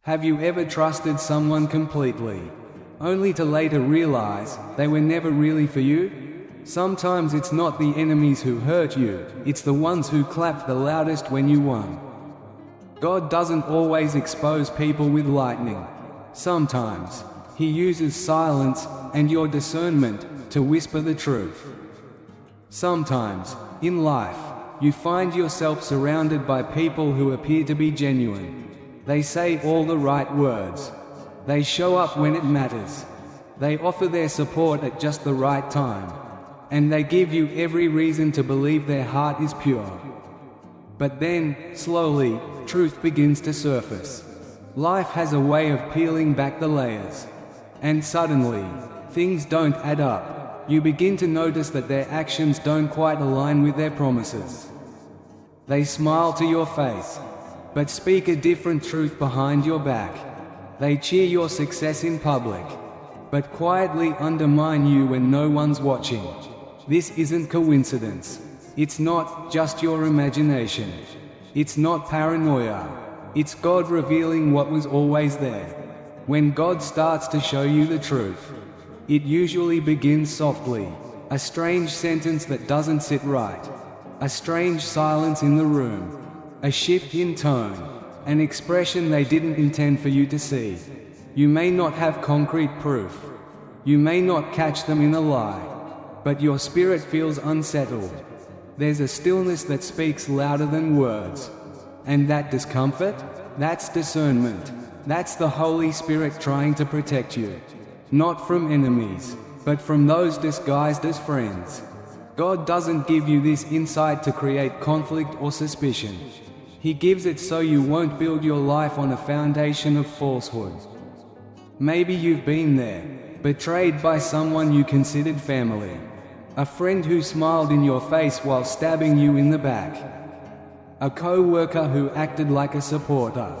Have you ever trusted someone completely, only to later realize they were never really for you? Sometimes it's not the enemies who hurt you, it's the ones who clapped the loudest when you won. God doesn't always expose people with lightning. Sometimes He uses silence and your discernment to whisper the truth. Sometimes, in life, you find yourself surrounded by people who appear to be genuine. They say all the right words. They show up when it matters. They offer their support at just the right time. And they give you every reason to believe their heart is pure. But then, slowly, truth begins to surface. Life has a way of peeling back the layers. And suddenly, things don't add up. You begin to notice that their actions don't quite align with their promises. They smile to your face, but speak a different truth behind your back. They cheer your success in public, but quietly undermine you when no one's watching. This isn't coincidence. It's not just your imagination. It's not paranoia. It's God revealing what was always there. When God starts to show you the truth, it usually begins softly, a strange sentence that doesn't sit right, a strange silence in the room, a shift in tone, an expression they didn't intend for you to see. You may not have concrete proof. You may not catch them in a lie, but your spirit feels unsettled. There's a stillness that speaks louder than words. And that discomfort? That's discernment. That's the Holy Spirit trying to protect you. Not from enemies, but from those disguised as friends. God doesn't give you this insight to create conflict or suspicion. He gives it so you won't build your life on a foundation of falsehood. Maybe you've been there, betrayed by someone you considered family. A friend who smiled in your face while stabbing you in the back. A co-worker who acted like a supporter,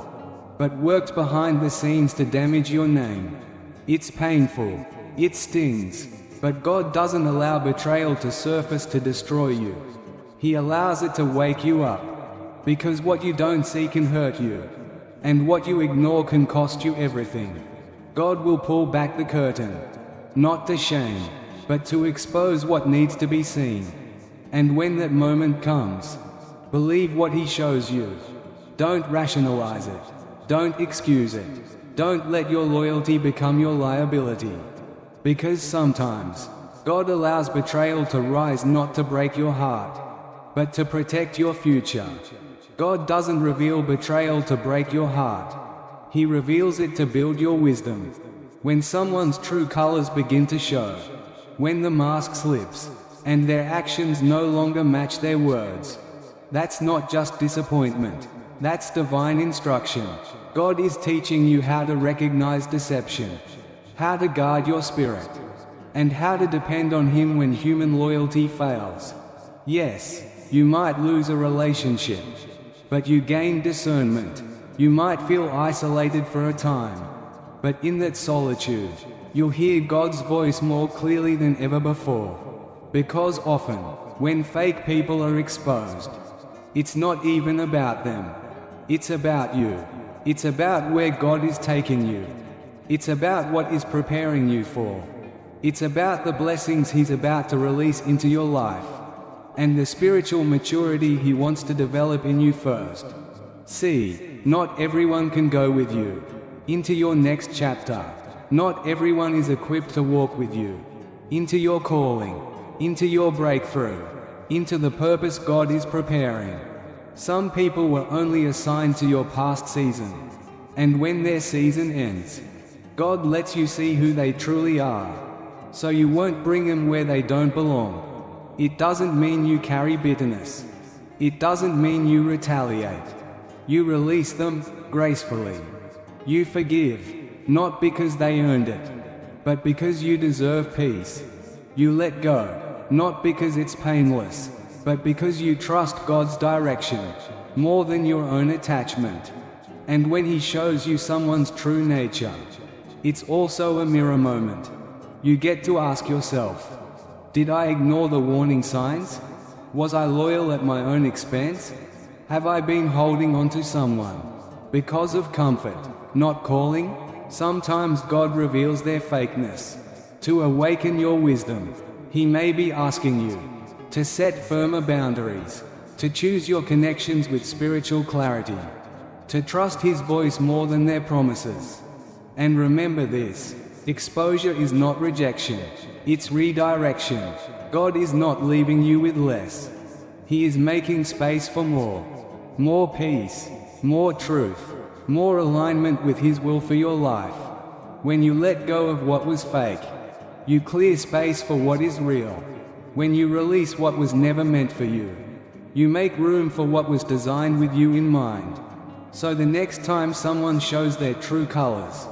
but worked behind the scenes to damage your name. It's painful, it stings, but God doesn't allow betrayal to surface to destroy you. He allows it to wake you up. Because what you don't see can hurt you, and what you ignore can cost you everything. God will pull back the curtain, not to shame, but to expose what needs to be seen. And when that moment comes, believe what He shows you. Don't rationalize it. Don't excuse it. Don't let your loyalty become your liability. Because sometimes, God allows betrayal to rise not to break your heart, but to protect your future. God doesn't reveal betrayal to break your heart. He reveals it to build your wisdom. When someone's true colors begin to show, when the mask slips, and their actions no longer match their words, that's not just disappointment. That's divine instruction. God is teaching you how to recognize deception, how to guard your spirit, and how to depend on Him when human loyalty fails. Yes, you might lose a relationship, but you gain discernment. You might feel isolated for a time, but in that solitude, you'll hear God's voice more clearly than ever before. Because often, when fake people are exposed, it's not even about them. It's about you. It's about where God is taking you. It's about what He's preparing you for. It's about the blessings He's about to release into your life, and the spiritual maturity He wants to develop in you first. See, not everyone can go with you into your next chapter. Not everyone is equipped to walk with you into your calling, into your breakthrough, into the purpose God is preparing. Some people were only assigned to your past season, and when their season ends, God lets you see who they truly are, so you won't bring them where they don't belong. It doesn't mean you carry bitterness. It doesn't mean you retaliate. You release them gracefully. You forgive, not because they earned it, but because you deserve peace. You let go, not because it's painless, but because you trust God's direction more than your own attachment. And when He shows you someone's true nature, it's also a mirror moment. You get to ask yourself, did I ignore the warning signs? Was I loyal at my own expense? Have I been holding on to someone because of comfort, not calling. Sometimes God reveals their fakeness to awaken your wisdom. He may be asking you to set firmer boundaries, to choose your connections with spiritual clarity, to trust His voice more than their promises. And remember this: exposure is not rejection, it's redirection. God is not leaving you with less. He is making space for more peace, more truth, more alignment with His will for your life. When you let go of what was fake, you clear space for what is real. When you release what was never meant for you, you make room for what was designed with you in mind. So the next time someone shows their true colors,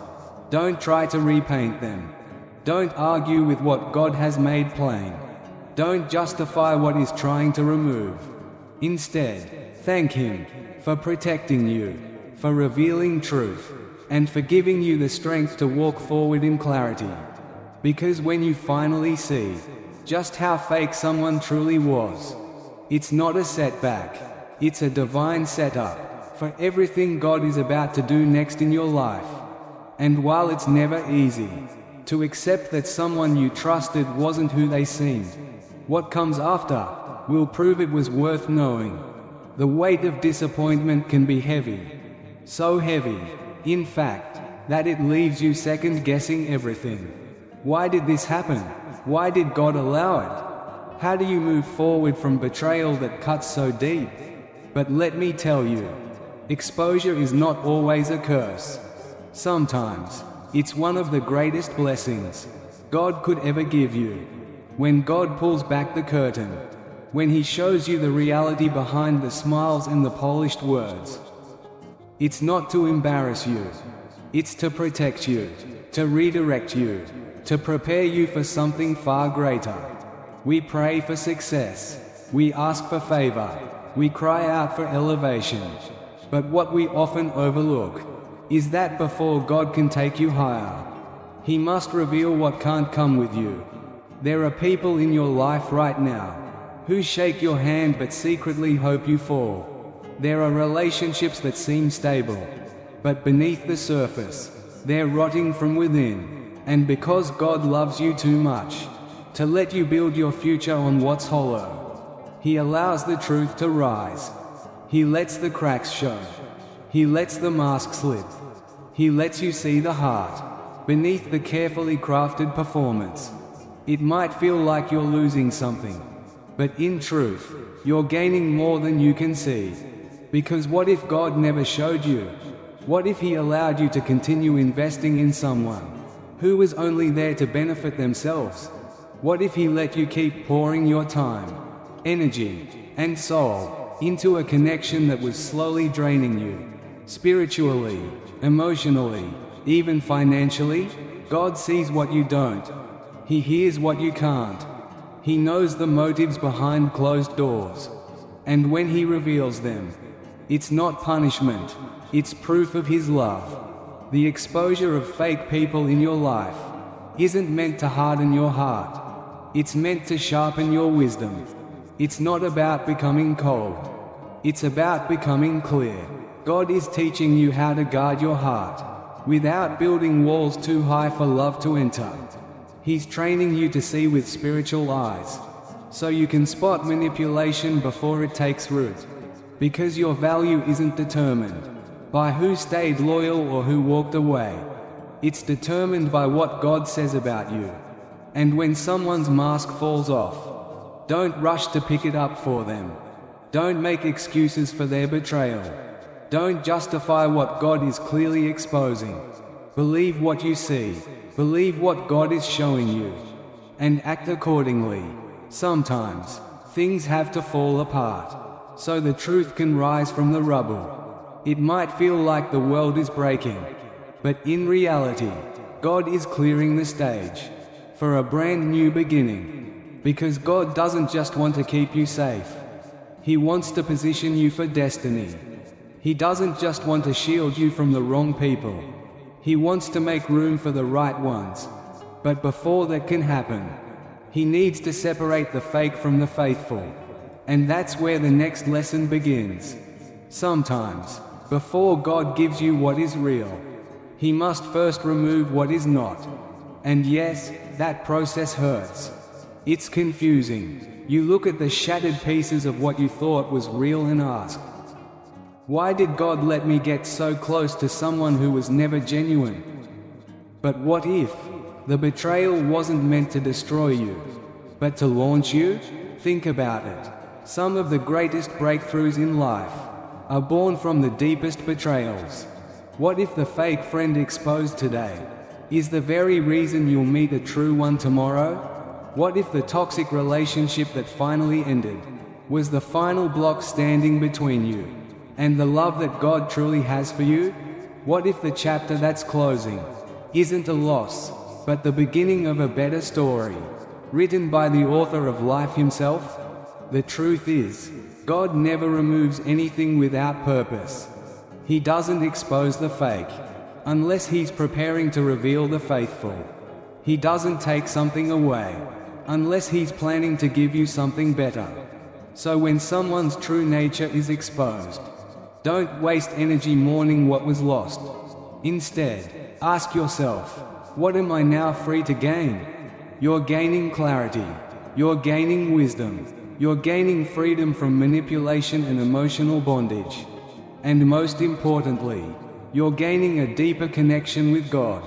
don't try to repaint them. Don't argue with what God has made plain. Don't justify what He's trying to remove. Instead, thank Him for protecting you, for revealing truth, and for giving you the strength to walk forward in clarity. Because when you finally see just how fake someone truly was, it's not a setback, it's a divine setup for everything God is about to do next in your life. And while it's never easy to accept that someone you trusted wasn't who they seemed, what comes after will prove it was worth knowing. The weight of disappointment can be heavy, so heavy, in fact, that it leaves you second-guessing everything. Why did this happen? Why did God allow it? How do you move forward from betrayal that cuts so deep? But let me tell you, exposure is not always a curse. Sometimes, it's one of the greatest blessings God could ever give you. When God pulls back the curtain, when He shows you the reality behind the smiles and the polished words, it's not to embarrass you, it's to protect you, to redirect you, to prepare you for something far greater. We pray for success, we ask for favor, we cry out for elevation. But what we often overlook is that before God can take you higher, He must reveal what can't come with you. There are people in your life right now who shake your hand but secretly hope you fall. There are relationships that seem stable, but beneath the surface, they're rotting from within. And because God loves you too much to let you build your future on what's hollow, He allows the truth to rise. He lets the cracks show. He lets the mask slip. He lets you see the heart beneath the carefully crafted performance. It might feel like you're losing something, but in truth, you're gaining more than you can see. Because what if God never showed you? What if He allowed you to continue investing in someone who was only there to benefit themselves? What if He let you keep pouring your time, energy, and soul into a connection that was slowly draining you? Spiritually, emotionally, even financially? God sees what you don't. He hears what you can't. He knows the motives behind closed doors. And when He reveals them, it's not punishment, it's proof of His love. The exposure of fake people in your life isn't meant to harden your heart. It's meant to sharpen your wisdom. It's not about becoming cold. It's about becoming clear. God is teaching you how to guard your heart without building walls too high for love to enter. He's training you to see with spiritual eyes, so you can spot manipulation before it takes root. Because your value isn't determined by who stayed loyal or who walked away. It's determined by what God says about you. And when someone's mask falls off, don't rush to pick it up for them. Don't make excuses for their betrayal. Don't justify what God is clearly exposing. Believe what you see. Believe what God is showing you, and act accordingly. Sometimes, things have to fall apart, so the truth can rise from the rubble. It might feel like the world is breaking, but in reality, God is clearing the stage for a brand new beginning. Because God doesn't just want to keep you safe. He wants to position you for destiny. He doesn't just want to shield you from the wrong people. He wants to make room for the right ones. But before that can happen, He needs to separate the fake from the faithful. And that's where the next lesson begins. Sometimes, before God gives you what is real, He must first remove what is not. And yes, that process hurts. It's confusing. You look at the shattered pieces of what you thought was real and ask, why did God let me get so close to someone who was never genuine? But what if the betrayal wasn't meant to destroy you, but to launch you? Think about it. Some of the greatest breakthroughs in life are born from the deepest betrayals. What if the fake friend exposed today is the very reason you'll meet a true one tomorrow? What if the toxic relationship that finally ended was the final block standing between you and the love that God truly has for you? What if the chapter that's closing isn't a loss, but the beginning of a better story, written by the author of life himself? The truth is, God never removes anything without purpose. He doesn't expose the fake unless he's preparing to reveal the faithful. He doesn't take something away unless he's planning to give you something better. So when someone's true nature is exposed, don't waste energy mourning what was lost. Instead, ask yourself, what am I now free to gain? You're gaining clarity. You're gaining wisdom. You're gaining freedom from manipulation and emotional bondage. And most importantly, you're gaining a deeper connection with God.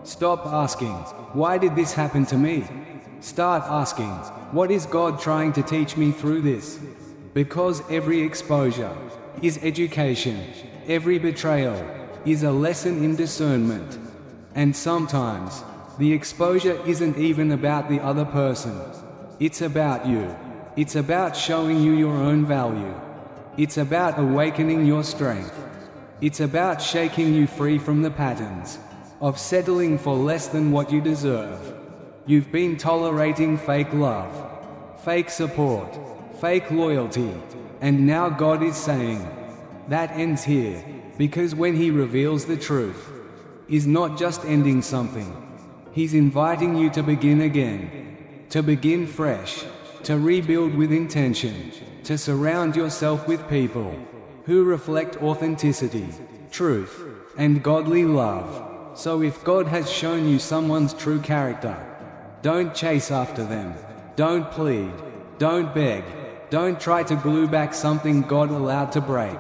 Stop asking, why did this happen to me? Start asking, what is God trying to teach me through this? Because every exposure is education. Every betrayal is a lesson in discernment. And sometimes, the exposure isn't even about the other person. It's about you. It's about showing you your own value. It's about awakening your strength. It's about shaking you free from the patterns of settling for less than what you deserve. You've been tolerating fake love, fake support, fake loyalty, and now God is saying, that ends here, because when He reveals the truth, is not just ending something. He's inviting you to begin again, to begin fresh, to rebuild with intention, to surround yourself with people who reflect authenticity, truth, and godly love. So if God has shown you someone's true character, don't chase after them. Don't plead. Don't beg. Don't try to glue back something God allowed to break.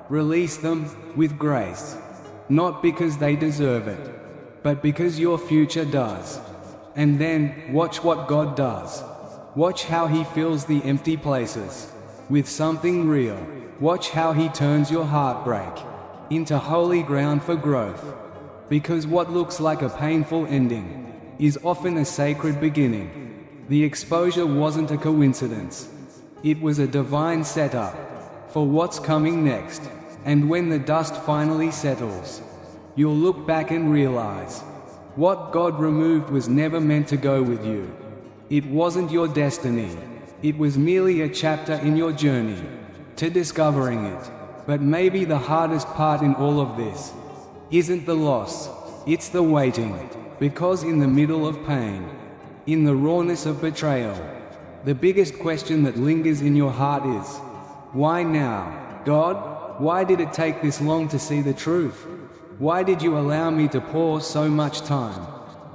Release them with grace. Not because they deserve it, but because your future does. And then, watch what God does. Watch how He fills the empty places with something real. Watch how He turns your heartbreak into holy ground for growth. Because what looks like a painful ending is often a sacred beginning. The exposure wasn't a coincidence. It was a divine setup for what's coming next. And when the dust finally settles, you'll look back and realize what God removed was never meant to go with you. It wasn't your destiny. It was merely a chapter in your journey to discovering it. But maybe the hardest part in all of this isn't the loss, it's the waiting. Because in the middle of pain, in the rawness of betrayal, the biggest question that lingers in your heart is, why now, God? Why did it take this long to see the truth? Why did you allow me to pour so much time,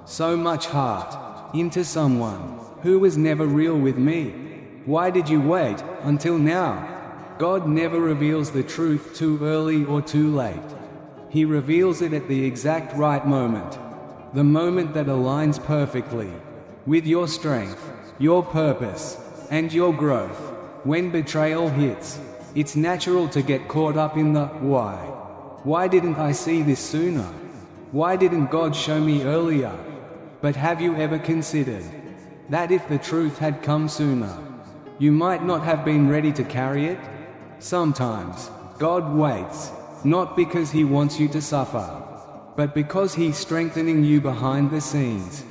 so much heart, into someone who was never real with me? Why did you wait until now? God never reveals the truth too early or too late. He reveals it at the exact right moment. The moment that aligns perfectly with your strength, your purpose, and your growth. When betrayal hits, it's natural to get caught up in the why. Why didn't I see this sooner? Why didn't God show me earlier? But have you ever considered that if the truth had come sooner, you might not have been ready to carry it? Sometimes, God waits, not because He wants you to suffer, but because He's strengthening you behind the scenes.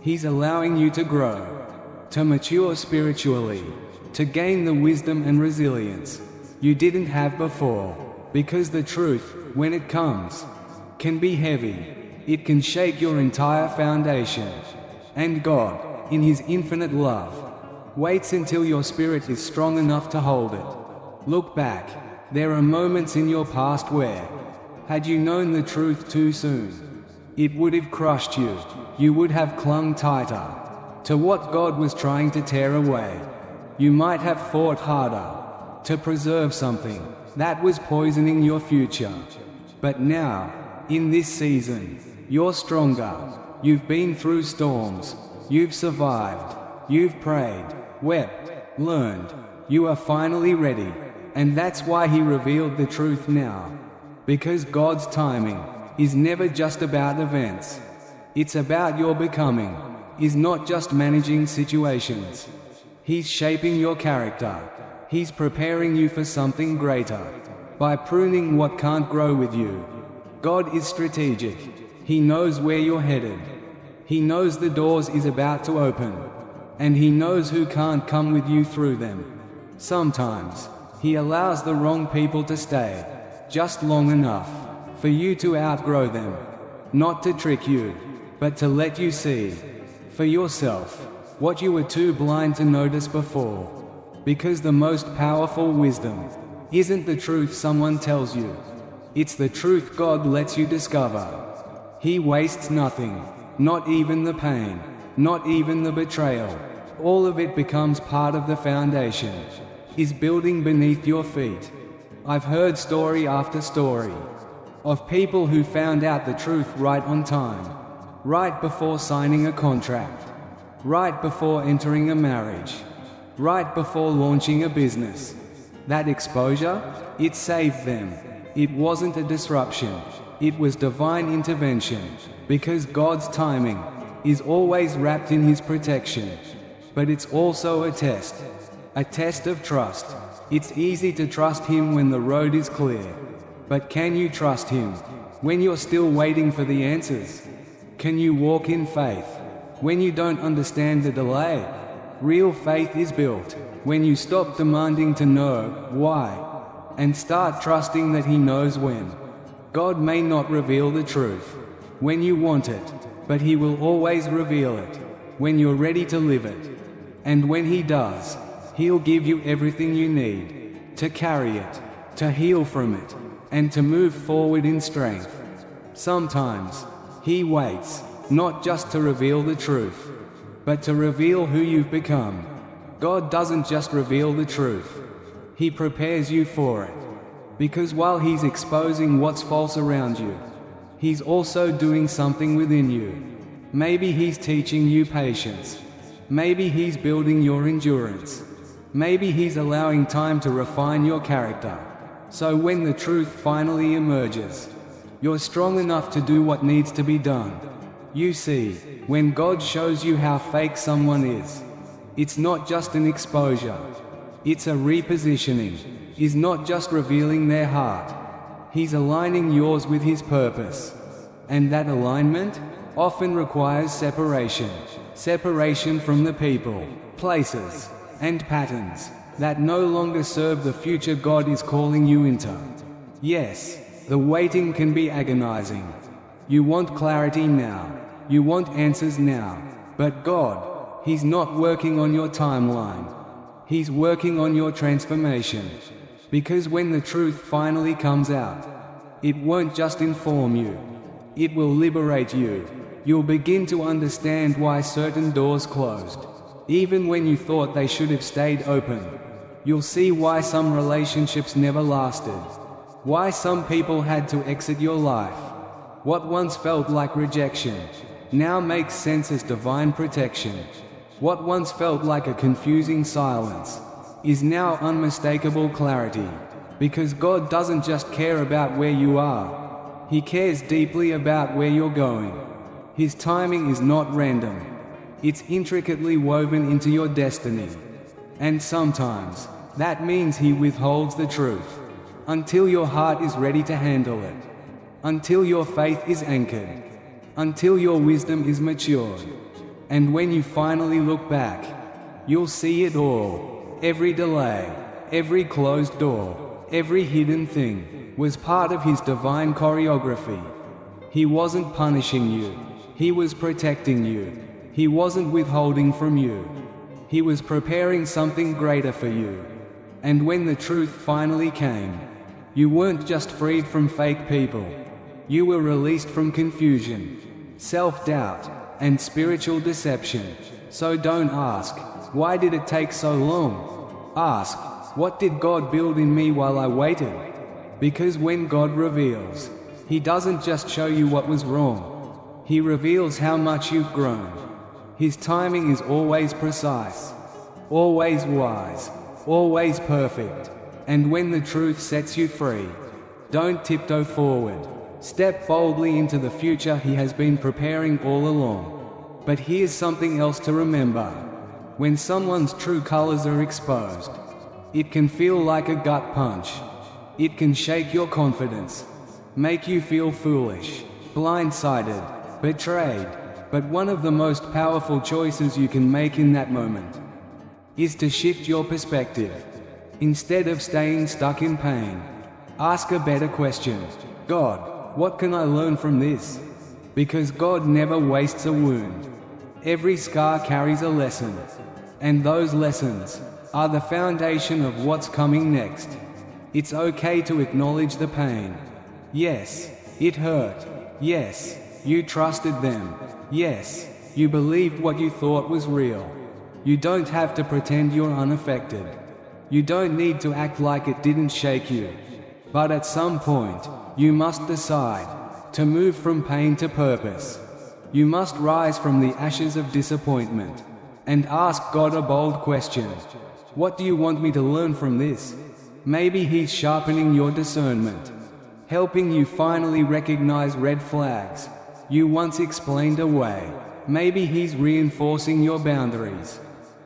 He's allowing you to grow, to mature spiritually, to gain the wisdom and resilience you didn't have before. Because the truth, when it comes, can be heavy. It can shake your entire foundation. And God, in His infinite love, waits until your spirit is strong enough to hold it. Look back. There are moments in your past where Had you known the truth too soon, it would have crushed you. You would have clung tighter to what God was trying to tear away. You might have fought harder to preserve something that was poisoning your future. But now, in this season, you're stronger. You've been through storms. You've survived. You've prayed, wept, learned. You are finally ready. And that's why He revealed the truth now. Because God's timing is never just about events. It's about your becoming. Is not just managing situations. He's shaping your character. He's preparing you for something greater by pruning what can't grow with you. God is strategic. He knows where you're headed. He knows the doors is about to open, and He knows who can't come with you through them. Sometimes He allows the wrong people to stay just long enough for you to outgrow them, not to trick you, but to let you see for yourself what you were too blind to notice before. Because the most powerful wisdom isn't the truth someone tells you. It's the truth God lets you discover. He wastes nothing, not even the pain, not even the betrayal. All of it becomes part of the foundation, is building beneath your feet. I've heard story after story of people who found out the truth right on time, right before signing a contract, right before entering a marriage, right before launching a business. That exposure, it saved them. It wasn't a disruption. It was divine intervention, because God's timing is always wrapped in His protection. But it's also a test of trust. It's easy to trust Him when the road is clear. But can you trust Him when you're still waiting for the answers? Can you walk in faith when you don't understand the delay? Real faith is built when you stop demanding to know why and start trusting that He knows when. God may not reveal the truth when you want it, but He will always reveal it when you're ready to live it. And when He does, He'll give you everything you need to carry it, to heal from it, and to move forward in strength. Sometimes He waits, not just to reveal the truth, but to reveal who you've become. God doesn't just reveal the truth. He prepares you for it. Because while He's exposing what's false around you, He's also doing something within you. Maybe He's teaching you patience. Maybe He's building your endurance. Maybe He's allowing time to refine your character. So when the truth finally emerges, you're strong enough to do what needs to be done. You see, when God shows you how fake someone is, it's not just an exposure. It's a repositioning. He's not just revealing their heart. He's aligning yours with His purpose. And that alignment often requires separation. Separation from the people, places, and patterns that no longer serve the future God is calling you into. Yes, the waiting can be agonizing. You want clarity now. You want answers now. But God, He's not working on your timeline. He's working on your transformation. Because when the truth finally comes out, it won't just inform you. It will liberate you. You'll begin to understand why certain doors closed, even when you thought they should have stayed open. You'll see why some relationships never lasted, why some people had to exit your life. What once felt like rejection now makes sense as divine protection. What once felt like a confusing silence is now unmistakable clarity. Because God doesn't just care about where you are, He cares deeply about where you're going. His timing is not random. It's intricately woven into your destiny. And sometimes that means He withholds the truth until your heart is ready to handle it, until your faith is anchored, until your wisdom is matured. And when you finally look back, you'll see it all. Every delay, every closed door, every hidden thing was part of His divine choreography. He wasn't punishing you. He was protecting you. He wasn't withholding from you. He was preparing something greater for you. And when the truth finally came, You weren't just freed from fake people. You were released from confusion, self-doubt, and spiritual deception. So don't ask, why did it take so long? Ask, what did God build in me while I waited? Because when God reveals, He doesn't just show you what was wrong. He reveals how much you've grown. His timing is always precise, always wise, always perfect. And when the truth sets you free, don't tiptoe forward. Step boldly into the future He has been preparing all along. But here's something else to remember. When someone's true colors are exposed, it can feel like a gut punch. It can shake your confidence, make you feel foolish, blindsided, betrayed. But one of the most powerful choices you can make in that moment is to shift your perspective. Instead of staying stuck in pain, ask a better question. God, what can I learn from this? Because God never wastes a wound. Every scar carries a lesson, and those lessons are the foundation of what's coming next. It's okay to acknowledge the pain. Yes, it hurt. Yes, you trusted them. Yes, you believed what you thought was real. You don't have to pretend you're unaffected. You don't need to act like it didn't shake you. But at some point, you must decide to move from pain to purpose. You must rise from the ashes of disappointment and ask God a bold question. What do you want me to learn from this? Maybe He's sharpening your discernment, helping you finally recognize red flags you once explained away. Maybe He's reinforcing your boundaries,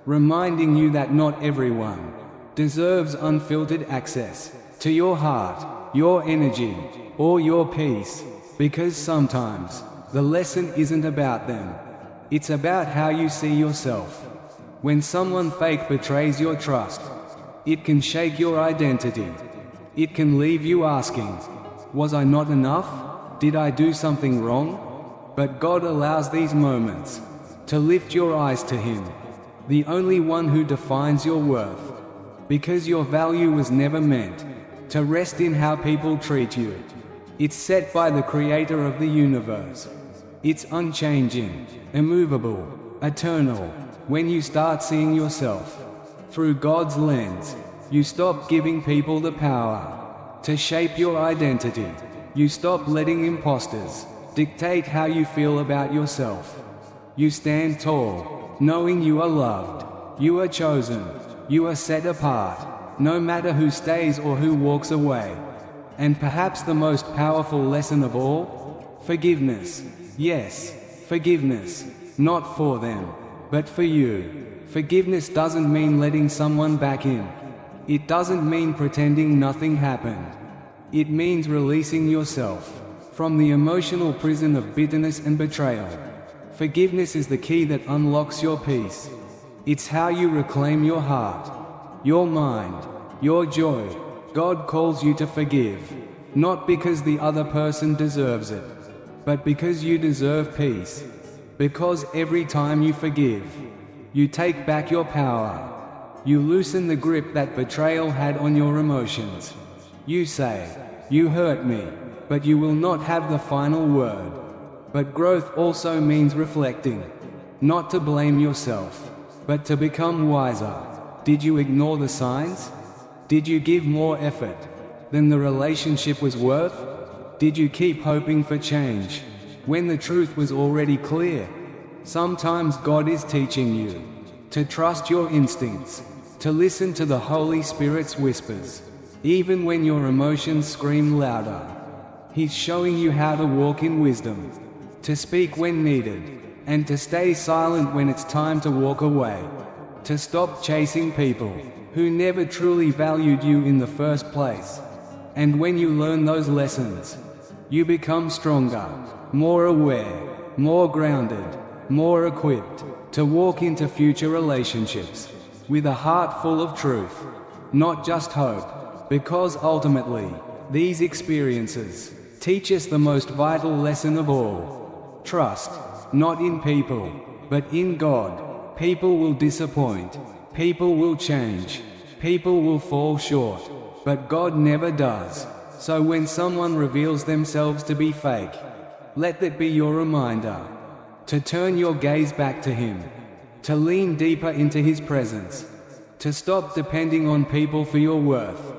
reminding you that not everyone deserves unfiltered access to your heart, your energy, or your peace. Because sometimes the lesson isn't about them. It's about how you see yourself. When someone fake betrays your trust, it can shake your identity. It can leave you asking, was I not enough? Did I do something wrong? But God allows these moments to lift your eyes to Him, the only one who defines your worth. Because your value was never meant to rest in how people treat you. It's set by the Creator of the universe. It's unchanging, immovable, eternal. When you start seeing yourself through God's lens, you stop giving people the power to shape your identity. You stop letting imposters dictate how you feel about yourself. You stand tall, knowing you are loved, you are chosen, you are set apart, no matter who stays or who walks away. And perhaps the most powerful lesson of all? Forgiveness. Yes, forgiveness. Not for them, but for you. Forgiveness doesn't mean letting someone back in. It doesn't mean pretending nothing happened. It means releasing yourself from the emotional prison of bitterness and betrayal. Forgiveness is the key that unlocks your peace. It's how you reclaim your heart, your mind, your joy. God calls you to forgive, not because the other person deserves it, but because you deserve peace. Because every time you forgive, you take back your power. You loosen the grip that betrayal had on your emotions. You say, you hurt me, but you will not have the final word. But growth also means reflecting, not to blame yourself, but to become wiser. Did you ignore the signs? Did you give more effort than the relationship was worth? Did you keep hoping for change when the truth was already clear? Sometimes God is teaching you to trust your instincts, to listen to the Holy Spirit's whispers, even when your emotions scream louder. He's showing you how to walk in wisdom, to speak when needed, and to stay silent when it's time to walk away. To stop chasing people who never truly valued you in the first place. And when you learn those lessons, you become stronger, more aware, more grounded, more equipped to walk into future relationships with a heart full of truth, not just hope. Because ultimately, these experiences teach us the most vital lesson of all. Trust, not in people, but in God. People will disappoint, people will change, people will fall short, but God never does. So when someone reveals themselves to be fake, let that be your reminder to turn your gaze back to Him, to lean deeper into His presence, to stop depending on people for your worth,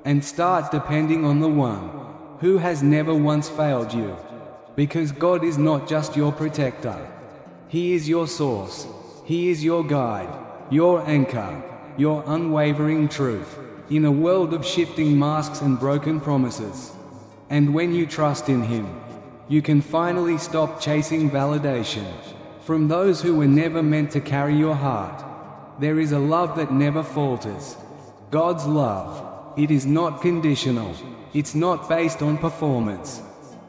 and start depending on the One who has never once failed you. Because God is not just your protector. He is your source. He is your guide, your anchor, your unwavering truth, in a world of shifting masks and broken promises. And when you trust in Him, you can finally stop chasing validation from those who were never meant to carry your heart. There is a love that never falters. God's love. It is not conditional. It's not based on performance.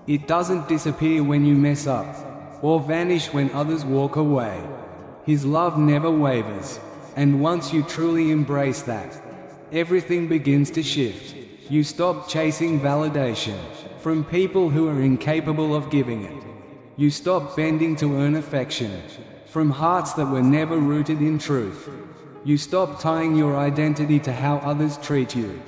It doesn't disappear when you mess up, or vanish when others walk away. His love never wavers, and once you truly embrace that, everything begins to shift. You stop chasing validation from people who are incapable of giving it. You stop bending to earn affection from hearts that were never rooted in truth. You stop tying your identity to how others treat you,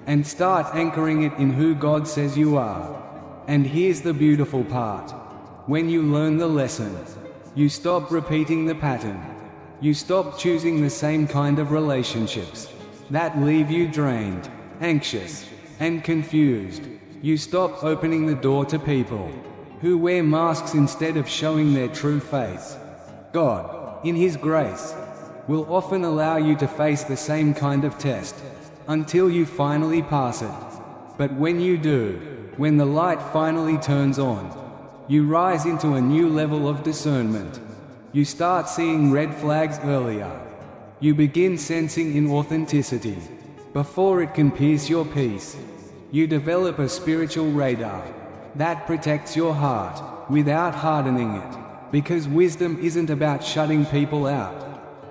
and start anchoring it in who God says you are. And here's the beautiful part. When you learn the lesson, you stop repeating the pattern. You stop choosing the same kind of relationships that leave you drained, anxious, and confused. You stop opening the door to people who wear masks instead of showing their true face. God, in His grace, will often allow you to face the same kind of test until you finally pass it. But when you do, when the light finally turns on, you rise into a new level of discernment. You start seeing red flags earlier. You begin sensing inauthenticity before it can pierce your peace. You develop a spiritual radar that protects your heart without hardening it. Because wisdom isn't about shutting people out.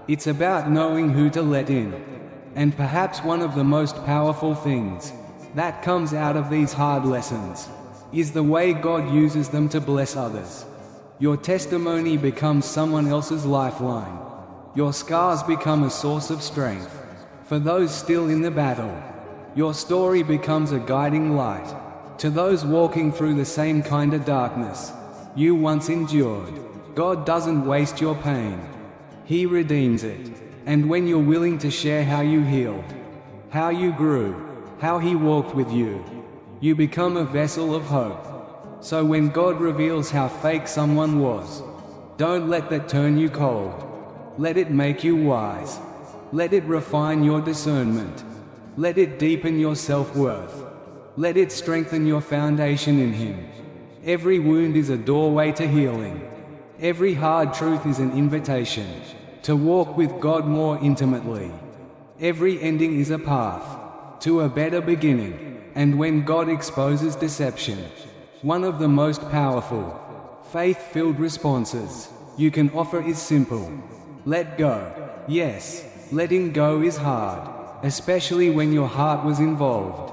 It's about knowing who to let in. And perhaps one of the most powerful things that comes out of these hard lessons is the way God uses them to bless others. Your testimony becomes someone else's lifeline. Your scars become a source of strength for those still in the battle. Your story becomes a guiding light to those walking through the same kind of darkness you once endured. God doesn't waste your pain. He redeems it. And when you're willing to share how you healed, how you grew, how He walked with you, you become a vessel of hope. So when God reveals how fake someone was, don't let that turn you cold. Let it make you wise. Let it refine your discernment. Let it deepen your self-worth. Let it strengthen your foundation in Him. Every wound is a doorway to healing. Every hard truth is an invitation to walk with God more intimately. Every ending is a path to a better beginning. And when God exposes deception, one of the most powerful, faith-filled responses you can offer is simple. Let go. Yes, letting go is hard, especially when your heart was involved.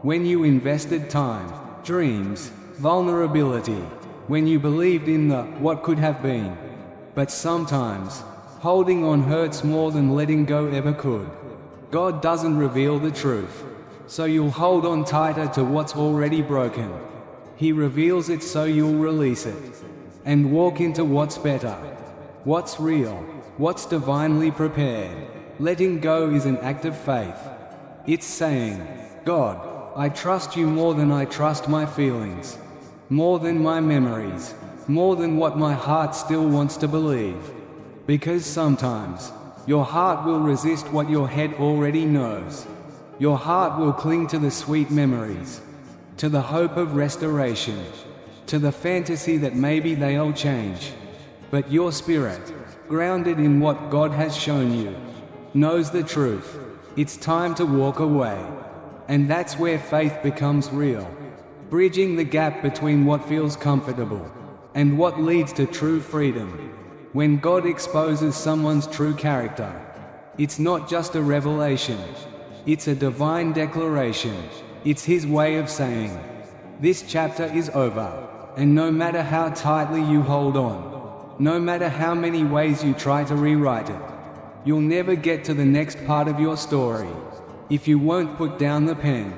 When you invested time, dreams, vulnerability, when you believed in the what could have been. But sometimes, holding on hurts more than letting go ever could. God doesn't reveal the truth, so you'll hold on tighter to what's already broken. He reveals it so you'll release it and walk into what's better, what's real, what's divinely prepared. Letting go is an act of faith. It's saying, God, I trust you more than I trust my feelings, more than my memories, more than what my heart still wants to believe. Because sometimes, your heart will resist what your head already knows. Your heart will cling to the sweet memories, to the hope of restoration, to the fantasy that maybe they'll change. But your spirit, grounded in what God has shown you, knows the truth. It's time to walk away. And that's where faith becomes real, bridging the gap between what feels comfortable and what leads to true freedom. When God exposes someone's true character, it's not just a revelation, it's a divine declaration. It's His way of saying, this chapter is over, and no matter how tightly you hold on, no matter how many ways you try to rewrite it, you'll never get to the next part of your story if you won't put down the pen.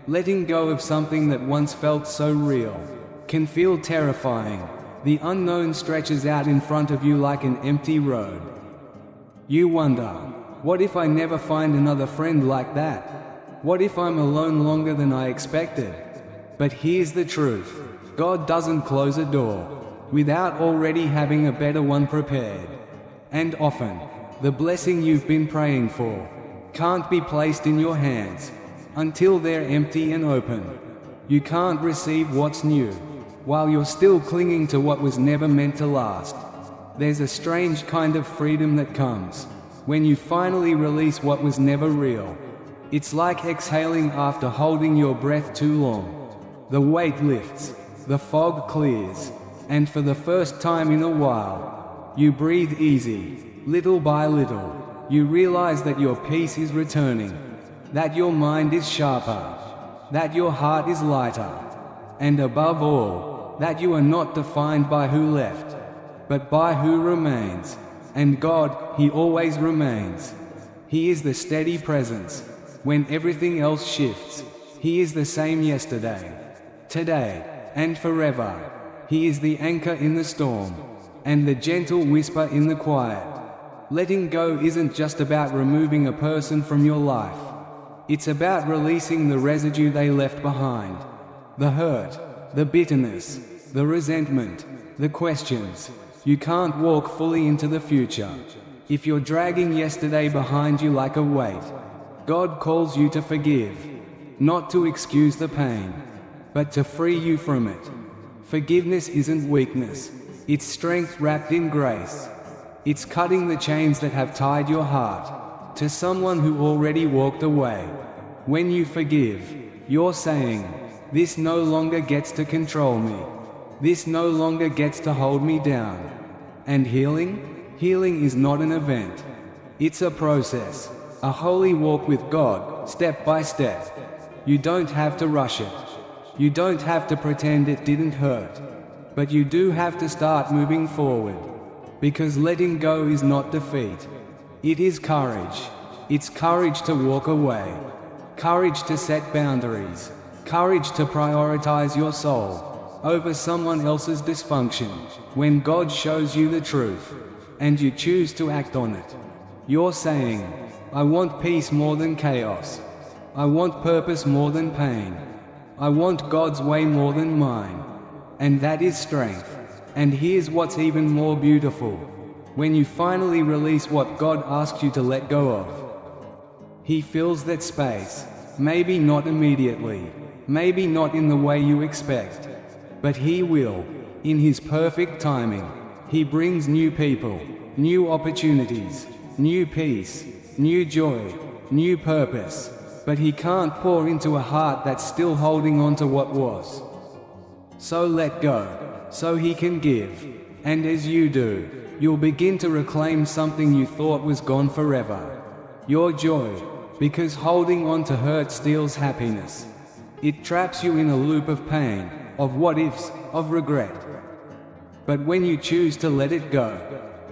Letting go of something that once felt so real can feel terrifying. The unknown stretches out in front of you like an empty road. You wonder, what if I never find another friend like that? What if I'm alone longer than I expected? But here's the truth. God doesn't close a door without already having a better one prepared. And often, the blessing you've been praying for can't be placed in your hands until they're empty and open. You can't receive what's new while you're still clinging to what was never meant to last. There's a strange kind of freedom that comes when you finally release what was never real. It's like exhaling after holding your breath too long. The weight lifts, the fog clears, and for the first time in a while, you breathe easy. Little by little, you realize that your peace is returning, that your mind is sharper, that your heart is lighter, and above all, that you are not defined by who left, but by who remains. And God, He always remains. He is the steady presence when everything else shifts. He is the same yesterday, today, and forever. He is the anchor in the storm, and the gentle whisper in the quiet. Letting go isn't just about removing a person from your life. It's about releasing the residue they left behind. The hurt, the bitterness, the resentment, the questions. You can't walk fully into the future if you're dragging yesterday behind you like a weight. God calls you to forgive, not to excuse the pain, but to free you from it. Forgiveness isn't weakness, it's strength wrapped in grace. It's cutting the chains that have tied your heart to someone who already walked away. When you forgive, you're saying, "This no longer gets to control me. This no longer gets to hold me down." And healing is not an event. It's a process, a holy walk with God, step by step. You don't have to rush it. You don't have to pretend it didn't hurt. But you do have to start moving forward. Because letting go is not defeat. It is courage. It's courage to walk away. Courage to set boundaries. Courage to prioritize your soul over someone else's dysfunction. When God shows you the truth, and you choose to act on it, you're saying, "I want peace more than chaos. I want purpose more than pain. I want God's way more than mine." And that is strength. And here's what's even more beautiful. When you finally release what God asked you to let go of, He fills that space. Maybe not immediately, maybe not in the way you expect, but He will, in His perfect timing. He brings new people, new opportunities, new peace, new joy, new purpose. But He can't pour into a heart that's still holding on to what was. So let go, so He can give. And as you do, you'll begin to reclaim something you thought was gone forever. Your joy, because holding on to hurt steals happiness. It traps you in a loop of pain, of what-ifs, of regret. But when you choose to let it go,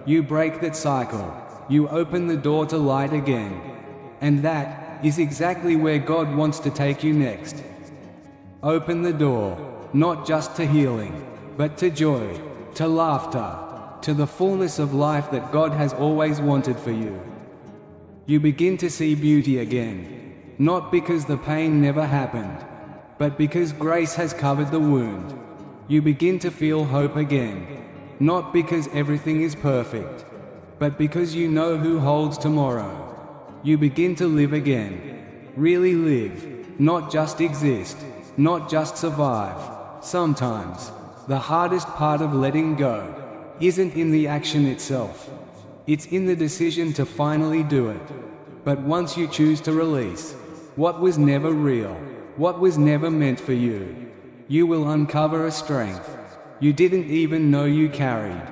you break that cycle. You open the door to light again. And that is exactly where God wants to take you next. Open the door, not just to healing, but to joy, to laughter, to the fullness of life that God has always wanted for you. You begin to see beauty again, not because the pain never happened, but because grace has covered the wound. You begin to feel hope again, not because everything is perfect, but because you know who holds tomorrow. You begin to live again, really live, not just exist, not just survive. Sometimes, the hardest part of letting go isn't in the action itself. It's in the decision to finally do it. But once you choose to release what was never real, what was never meant for you, you will uncover a strength you didn't even know you carried.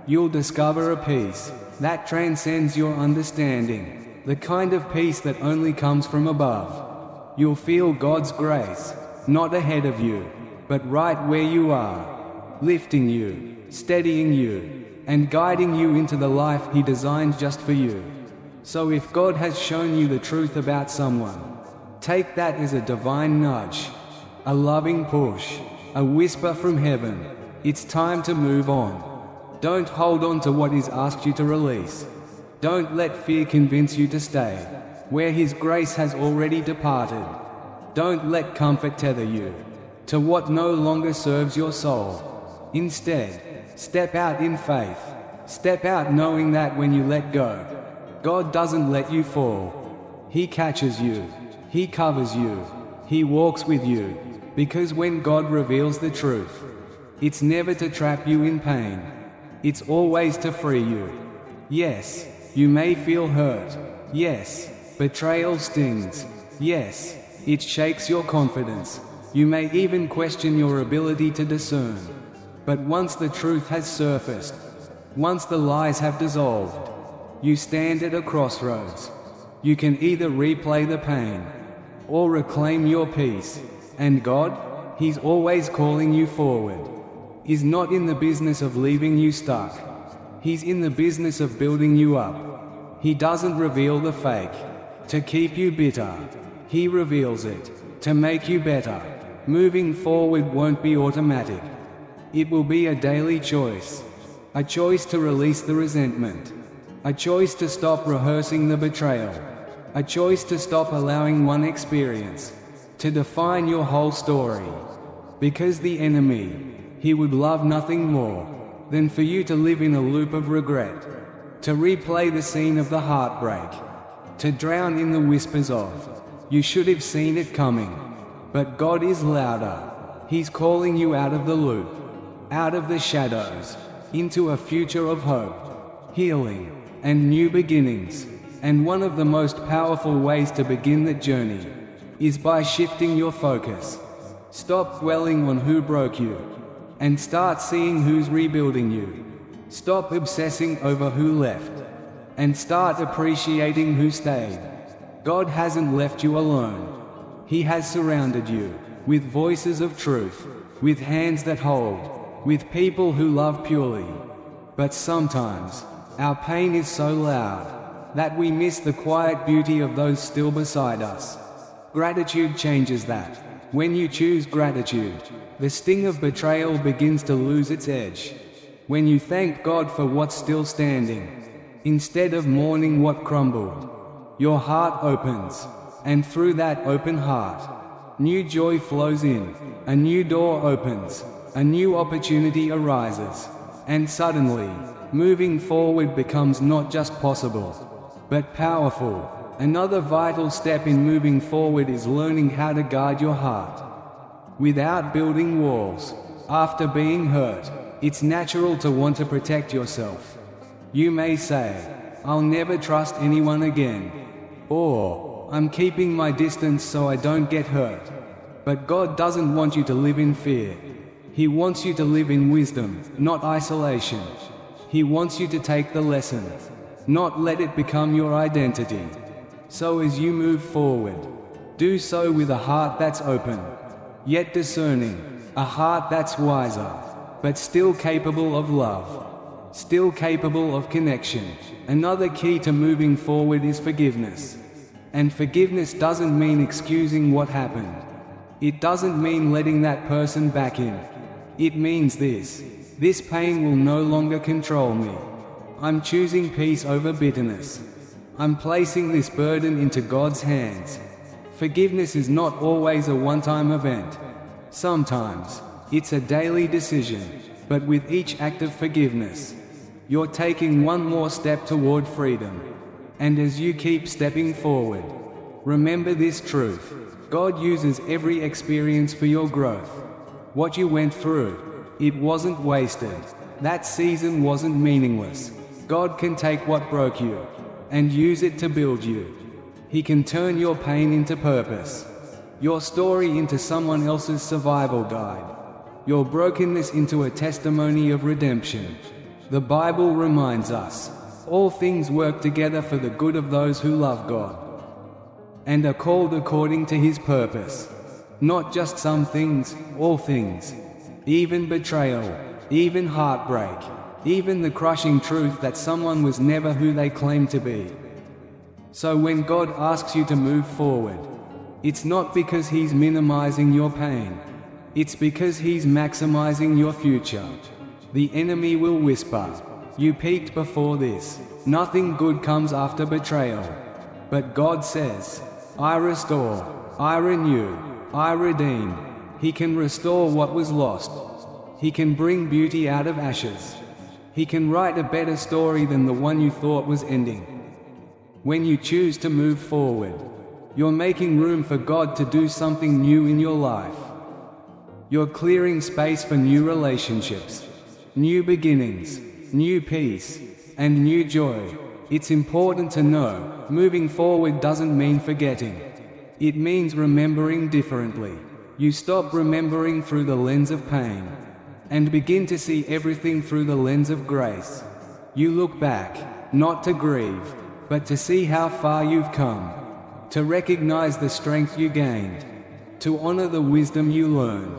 You'll discover a peace that transcends your understanding, the kind of peace that only comes from above. You'll feel God's grace, not ahead of you, but right where you are, lifting you, steadying you, and guiding you into the life He designed just for you. So if God has shown you the truth about someone, Take that as a divine nudge, a loving push, a whisper from heaven. It's time to move on. Don't hold on to what He's asked you to release. Don't let fear convince you to stay where His grace has already departed. Don't let comfort tether you to what no longer serves your soul. Instead, step out in faith. Step out knowing that when you let go, God doesn't let you fall. He catches you. He covers you. He walks with you. Because when God reveals the truth, it's never to trap you in pain. It's always to free you. Yes, you may feel hurt. Yes, betrayal stings. Yes, it shakes your confidence. You may even question your ability to discern. But once the truth has surfaced, once the lies have dissolved, you stand at a crossroads. You can either replay the pain or reclaim your peace. And God, He's always calling you forward. He's not in the business of leaving you stuck. He's in the business of building you up. He doesn't reveal the fake to keep you bitter. He reveals it to make you better. Moving forward won't be automatic. It will be a daily choice. A choice to release the resentment. A choice to stop rehearsing the betrayal. A choice to stop allowing one experience to define your whole story. Because the enemy, he would love nothing more than for you to live in a loop of regret, to replay the scene of the heartbreak, to drown in the whispers of, "You should have seen it coming." But God is louder. He's calling you out of the loop, out of the shadows, into a future of hope, healing, and new beginnings. And one of the most powerful ways to begin that journey is by shifting your focus. Stop dwelling on who broke you, and start seeing who's rebuilding you. Stop obsessing over who left, and start appreciating who stayed. God hasn't left you alone. He has surrounded you with voices of truth, with hands that hold, with people who love purely. But sometimes, our pain is so loud that we miss the quiet beauty of those still beside us. Gratitude changes that. When you choose gratitude, the sting of betrayal begins to lose its edge. When you thank God for what's still standing, instead of mourning what crumbled, your heart opens, and through that open heart, new joy flows in, a new door opens, a new opportunity arises, and suddenly, moving forward becomes not just possible, but powerful. Another vital step in moving forward is learning how to guard your heart without building walls. After being hurt, it's natural to want to protect yourself. You may say, "I'll never trust anyone again," or "I'm keeping my distance so I don't get hurt." But God doesn't want you to live in fear. He wants you to live in wisdom, not isolation. He wants you to take the lesson, not let it become your identity. So as you move forward, do so with a heart that's open, yet discerning, a heart that's wiser, but still capable of love, still capable of connection. Another key to moving forward is forgiveness. And forgiveness doesn't mean excusing what happened. It doesn't mean letting that person back in. It means this pain will no longer control me. I'm choosing peace over bitterness. I'm placing this burden into God's hands. Forgiveness is not always a one-time event. Sometimes, it's a daily decision. But with each act of forgiveness, you're taking one more step toward freedom. And as you keep stepping forward, remember this truth: God uses every experience for your growth. What you went through, it wasn't wasted. That season wasn't meaningless. God can take what broke you and use it to build you. He can turn your pain into purpose, your story into someone else's survival guide, your brokenness into a testimony of redemption. The Bible reminds us, all things work together for the good of those who love God and are called according to His purpose. Not just some things, all things. Even betrayal, even heartbreak, even the crushing truth that someone was never who they claimed to be. So when God asks you to move forward, It's not because he's minimizing your pain. It's because he's maximizing your future. The enemy will whisper, "You peaked before this. Nothing good comes after betrayal." But God says, "I restore, I renew, I redeem." He can restore what was lost. He can bring beauty out of ashes. He can write a better story than the one you thought was ending. When you choose to move forward, you're making room for God to do something new in your life. You're clearing space for new relationships, new beginnings, new peace, and new joy. It's important to know, moving forward doesn't mean forgetting. It means remembering differently. You stop remembering through the lens of pain, and begin to see everything through the lens of grace. You look back, not to grieve, but to see how far you've come, to recognize the strength you gained, to honor the wisdom you learned,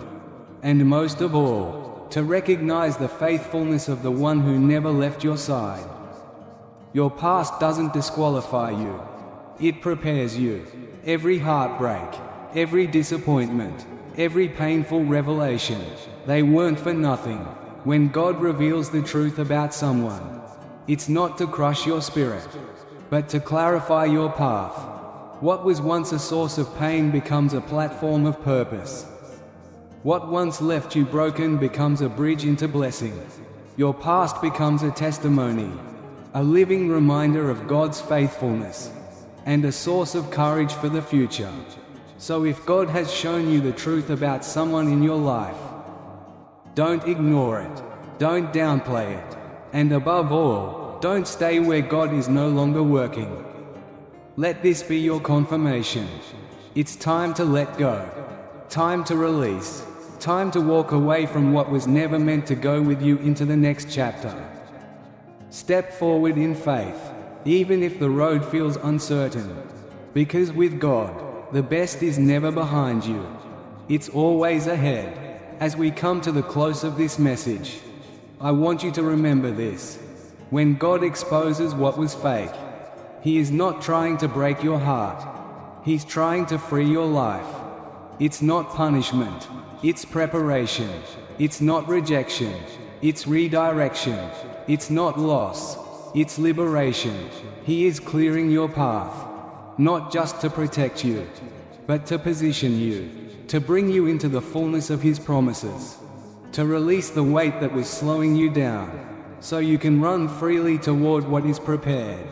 and most of all, to recognize the faithfulness of the one who never left your side. Your past doesn't disqualify you. It prepares you. Every heartbreak, every disappointment, every painful revelation, they weren't for nothing. When God reveals the truth about someone, it's not to crush your spirit, but to clarify your path. What was once a source of pain becomes a platform of purpose. What once left you broken becomes a bridge into blessing. Your past becomes a testimony, a living reminder of God's faithfulness, and a source of courage for the future. So if God has shown you the truth about someone in your life, don't ignore it, don't downplay it, and above all, don't stay where God is no longer working. Let this be your confirmation. It's time to let go, time to release, time to walk away from what was never meant to go with you into the next chapter. Step forward in faith, even if the road feels uncertain, because with God, the best is never behind you. It's always ahead. As we come to the close of this message, I want you to remember this. When God exposes what was fake, He is not trying to break your heart. He's trying to free your life. It's not punishment. It's preparation. It's not rejection. It's redirection. It's not loss. It's liberation. He is clearing your path, not just to protect you, but to position you, to bring you into the fullness of His promises, to release the weight that was slowing you down, so you can run freely toward what is prepared.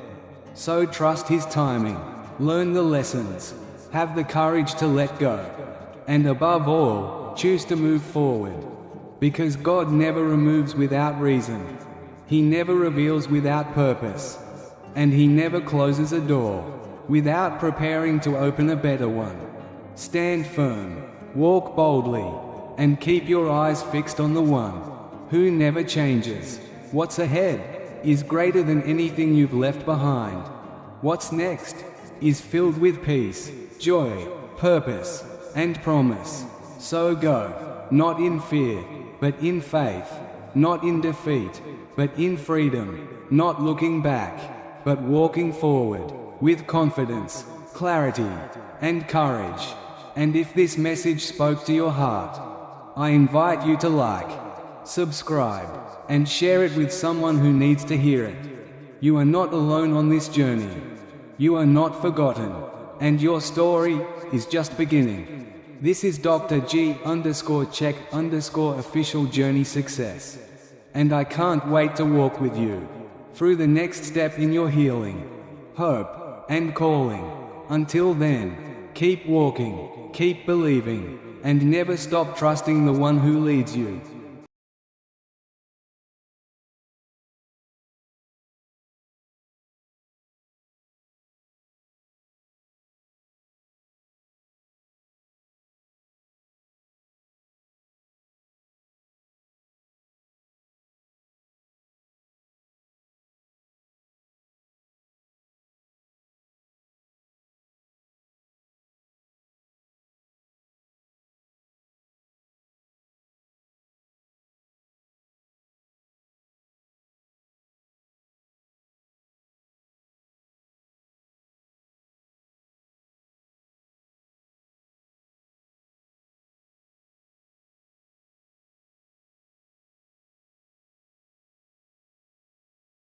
So trust His timing, learn the lessons, have the courage to let go, and above all, choose to move forward. Because God never removes without reason. He never reveals without purpose. And He never closes a door without preparing to open a better one. Stand firm, walk boldly, and keep your eyes fixed on the one who never changes. What's ahead is greater than anything you've left behind. What's next is filled with peace, joy, purpose, and promise. So go, not in fear, but in faith, not in defeat, but in freedom, not looking back, but walking forward, with confidence, clarity, and courage. And if this message spoke to your heart, I invite you to like, subscribe, and share it with someone who needs to hear it. You are not alone on this journey. You are not forgotten, and your story is just beginning. This is Dr. G_check_official journey success. And I can't wait to walk with you through the next step in your healing, hope, and calling. Until then, keep walking, keep believing, and never stop trusting the one who leads you.